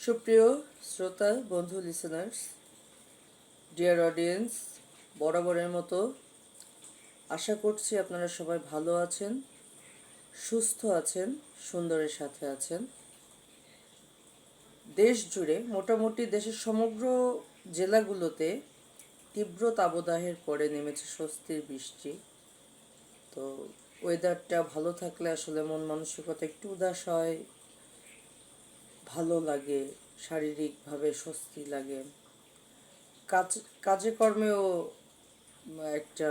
সুপ্রিয় শ্রোতা বন্ধু লিসেনার্স, ডিয়ার অডিয়েন্স, বরাবরের মতো আশা করছি আপনারা সবাই ভালো আছেন, সুস্থ আছেন, সুন্দরের সাথে আছেন। দেশ জুড়ে মোটামুটি দেশের সমগ্র জেলাগুলোতে তীব্র তাপদাহের পরে নেমেছে স্বস্তির বৃষ্টি। তো ওয়েদারটা ভালো থাকলে আসলে মন মানসিকতা একটু উদাস হয়, ভালো লাগে, শারীরিকভাবে স্বস্তি লাগে, কাজে কর্মেও একটা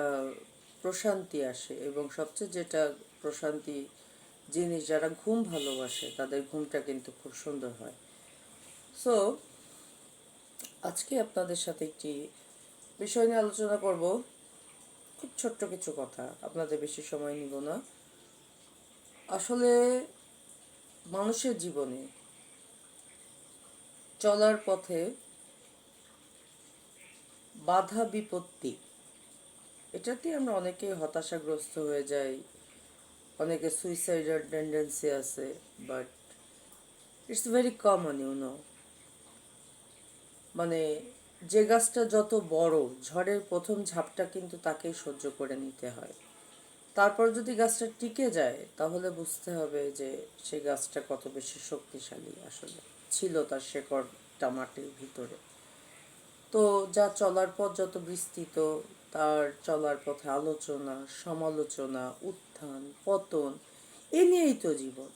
প্রশান্তি আসে। এবং সবচেয়ে যেটা প্রশান্তি জিনিস, যারা ঘুম ভালোবাসে তাদের ঘুমটা কিন্তু খুব সুন্দর হয়। সো আজকে আপনাদের সাথে একটি বিষয় নিয়ে আলোচনা করব। খুব ছোট্ট কিছু কথা, আপনাদের বেশি সময় নিব না। আসলে মানুষের জীবনে চলার পথে বাধা বিপত্তি, এটাতে আমরা অনেকেই হতাশাগ্রস্ত হয়ে যাই, অনেকে সুইসাইডাল টেন্ডেন্সি আছে, বাট ইটস ভেরি কমন মানে যে গাছটা যত বড়, ঝড়ের প্রথম ঝাপটা কিন্তু তাকেই সহ্য করে নিতে হয়। তারপর যদি গাছটা টিকে যায় তাহলে বুঝতে হবে যে সে গাছটা কত বেশি শক্তিশালী আসলে ছিল, তার শেকড়টা মাটির ভিতরে। তো যা চলার পথ যত বিস্তৃত, তার চলার পথে আলোচনা, সমালোচনা, উত্থান পতন, এ নিয়েই তো জীবন।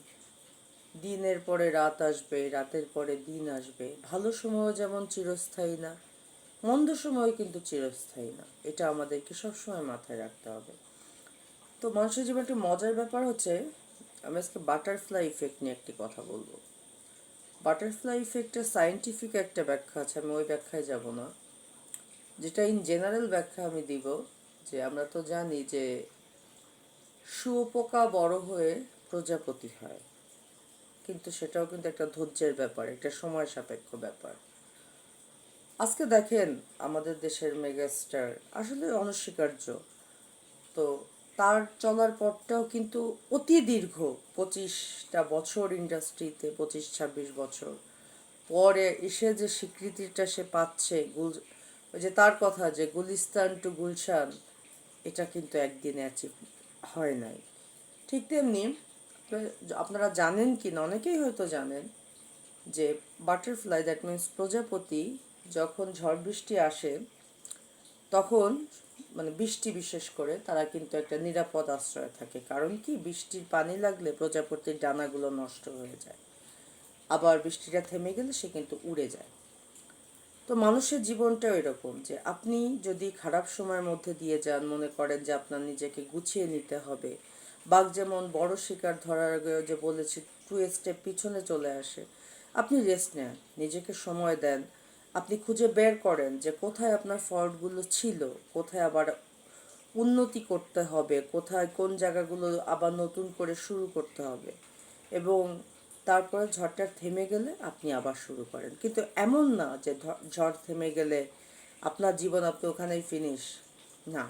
দিনের পরে রাত আসবে, রাতের পরে দিন আসবে। ভালো সময়ও যেমন চিরস্থায়ী না, মন্দ সময় কিন্তু চিরস্থায়ী না। এটা আমাদেরকে সবসময় মাথায় রাখতে হবে। তো মানুষের জীবনে একটি মজার ব্যাপার হচ্ছে, আমি আজকে বাটারফ্লাই ইফেক্ট নিয়ে একটি কথা বলবো। বাটারফ্লাই ইফেক্টের সায়েন্টিফিক একটা ব্যাখ্যা আছে, আমি ওই ব্যাখ্যায় যাব না। যেটা ইন জেনারেল ব্যাখ্যা আমি দিব, যে আমরা তো জানি যে শুঁয়োপোকা বড় হয়ে প্রজাপতি হয়, কিন্তু সেটাও কিন্তু একটা ধৈর্যের ব্যাপার, একটা সময় সাপেক্ষ ব্যাপার। আজকে দেখেন আমাদের দেশের মেগাস্টার আসলে অনস্বীকার্য। তো তার চলার পথটাও কিন্তু অতি দীর্ঘ। 25টা বছর ইন্ডাস্ট্রিতে, 25-26 বছর পরে এসে যে স্বীকৃতিটা সে পাচ্ছে, ওই যে তার কথা যে গুলিস্তান টু গুলশান, এটা কিন্তু একদিনে অ্যাচিভ হয় নাই। ঠিক তেমনি আপনারা জানেন কি না, অনেকেই হয়তো জানেন যে বাটারফ্লাই, দ্যাট মিন্স প্রজাপতি, যখন ঝড় বৃষ্টি আসে তখন বৃষ্টি বিশেষ করে তারা কিন্তু একটা নিরাপদ আশ্রয় থাকে। কারণ কি, বৃষ্টির পানি লাগলে প্রজাপতির ডানাগুলো নষ্ট হয়ে যায়, আবার বৃষ্টিটা থেমে গেলে সে কিন্তু উড়ে যায়। তো মানুষের জীবনটাও এরকম, যে আপনি যদি খারাপ সময়ের মধ্যে দিয়ে যান, মনে করেন যে আপনার নিজেকে গুছিয়ে নিতে হবে। বাঘ যেমন বড় শিকার ধরার আগে যে বলেছে 2 স্টেপ পিছনে চলে আসে, আপনি রেস্ট নেন, নিজেকে সময় দেন, আপনি খুঁজে বের করেন যে কোথায় আপনার ফল্টগুলো ছিল, কোথায় আবার উন্নতি করতে হবে, কোথায় কোন জায়গাগুলো আবার নতুন করে শুরু করতে হবে। এবং তারপরে ঝড়টা থেমে গেলে আপনি আবার শুরু করেন। কিন্তু এমন না যে ঝড় থেমে গেলে আপনার জীবন আপনি ওখানেই ফিনিশ। না,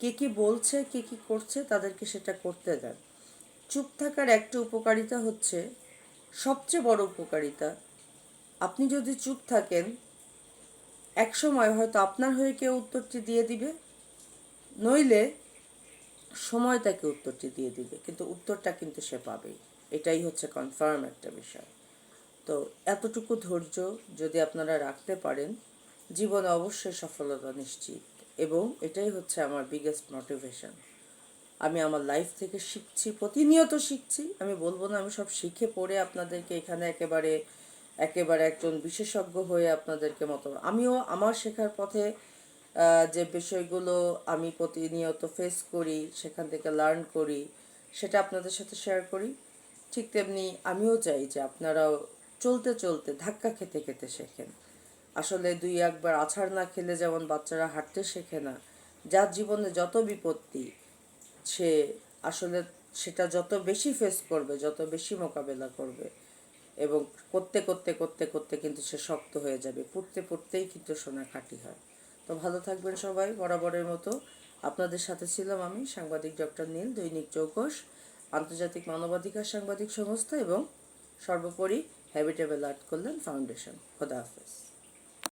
কে কি বলছে, কে কি করছে, তাদেরকে সেটা করতে দেন। চুপ থাকার একটা উপকারিতা হচ্ছে, সবচেয়ে বড় উপকারিতা, আপনি যদি চুপ থাকেন, এক সময় হয়তো আপনার হয়ে কেউ উত্তরটি দিয়ে দিবে, নইলে সময় তাকে উত্তরটি দিয়ে দিবে, কিন্তু উত্তরটা কিন্তু সে পাবেই। এটাই হচ্ছে কনফার্ম একটা বিষয়। তো এতটুকু ধৈর্য যদি আপনারা রাখতে পারেন, জীবনে অবশ্যই সফলতা নিশ্চিত। এবং এটাই হচ্ছে আমার বিগেস্ট মোটিভেশন। আমি আমার লাইফ থেকে শিখছি, প্রতিনিয়ত শিখছি। আমি বলবো না আমি সব শিখে পড়ে আপনাদেরকে এখানে একেবারে একেবারে একজন বিশেষজ্ঞ হয়ে আপনাদেরকে মতো, আমিও আমার শেখার পথে যে বিষয়গুলো আমি প্রতিনিয়ত ফেস করি, সেখান থেকে লার্ন করি, সেটা আপনাদের সাথে শেয়ার করি। ঠিক তেমনি আমিও চাই যে আপনারাও চলতে চলতে, ধাক্কা খেতে খেতে শেখেন। আসলে 2-1 বার আছাড় না খেলে যেমন বাচ্চারা হাঁটতে শেখে না, যার জীবনে যত বিপত্তি, সে আসলে সেটা যত বেশি ফেস করবে, যত বেশি মোকাবেলা করবে, এবং করতে করতে করতে করতে কিন্তু সে শক্ত হয়ে যাবে। পড়তে পড়তেই কিন্তু সোনা খাঁটি হয়। তো ভালো থাকবেন সবাই, বরাবরের মতো আপনাদের সাথে ছিলাম আমি, সাংবাদিক ডক্টর নীল, দৈনিক চৌকস, আন্তর্জাতিক মানবাধিকার সাংবাদিক সংস্থা এবং সর্বোপরি হ্যাবিটেবল আর্ট কল্যাণ ফাউন্ডেশন। খোদা হাফেজ।